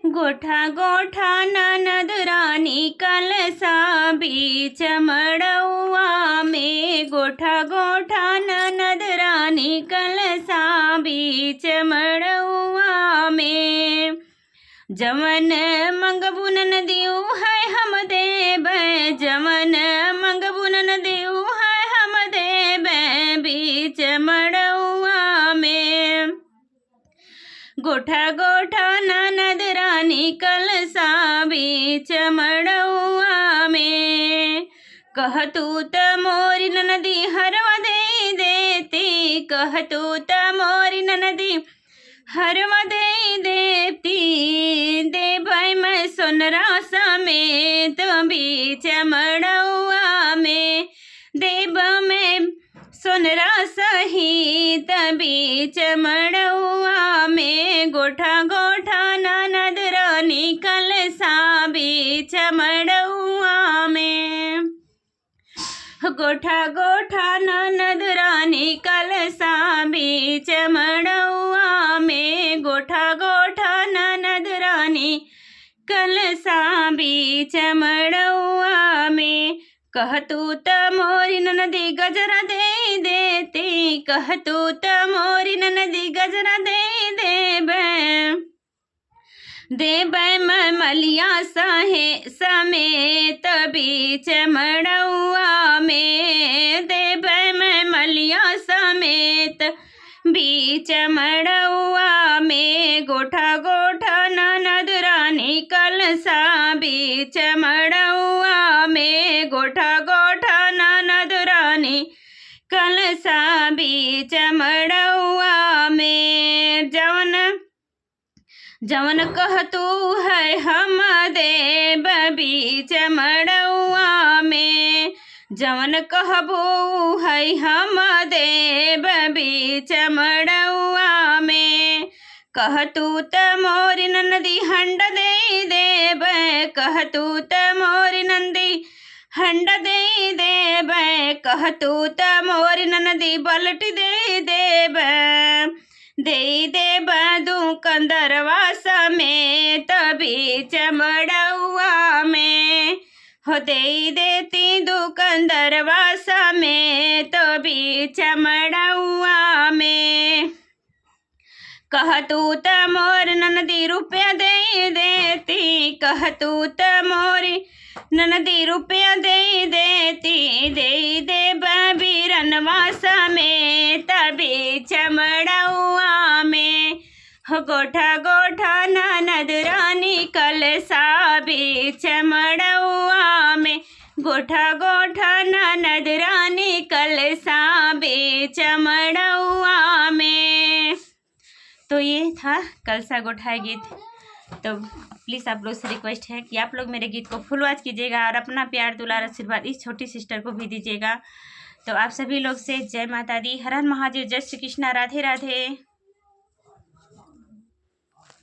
गोठा गोठा ननद रानी कलसा बीच मड़उआ में। गोठा गोठा ननद रानी कलसा बीच मड़उआ में। जवन मंगबू ननदियू है हम देब, जवन मंगबू ननदियू है हम देब बीच मड़उआ में। गोठा गोठा ननद रानी कलसा बीच मड़उआ में। कहतू त मोरी ननदी हरवा दे देती, कहतू त मोरी ननदी हरवा दे देती। देबै मैं सोनरा समेत बीच मड़उआ में, देब मैं सोनरा सहित बीच मड़उआ में। गोठा गोठा ननद रानी कलसा बीच मड़उआ में। गोठा गोठा ननद रानी कलसा बीच मड़उआ में। गोठा गोठा ननद रानी कलसा बीच मड़उआ में। कहतू त मोरी ननदी गजरा दे देती, कहतू त मोरी ननदी गजरा दे देबै। देबै मैं मलिया समेत बीच मड़उआ में। देबै मैं मलिया समेत बीच मड़उआ में। गोठा गोठा ननद रानी कलसा बीच मड़उआ में। गोठा गोठा ननद रानी कलसा बीच मड़उआ में। जवन जवन कहतू है हम देब बीच मड़उआ में, जवन कहबू है हम देब बीच मड़उआ में। कहतू त मोरी ननदी हंड दे देब, कहतू त मोरी नंदी हंड दे देब। कहतू त मोरी ननदी बलटी दे देब, दे देब दुकंदरवा समेत बीच मड़उआ में। हो दे देती दुकंदरवा समेत बीच मड़उआ में। कहतू त मोर ननदी रुपया दे देती, कहतू त मोरी ननदी रुपया दे देती। दे देब बीरनवा समेत बीच मड़उआ में। गोठा गोठा ननद रानी कलसा बीच मड़उआ में। गोठा गोठा ननद रानी कलसा बीच मड़उआ में। तो ये था कलसा गोठा गीत। तो प्लीज़ आप लोग से रिक्वेस्ट है कि आप लोग मेरे गीत को फुल वॉच कीजिएगा और अपना प्यार दुलार आशीर्वाद इस छोटी सिस्टर को भी दीजिएगा। तो आप सभी लोग से जय माता दी, हर हर महादेव, जय श्री कृष्णा, राधे राधे।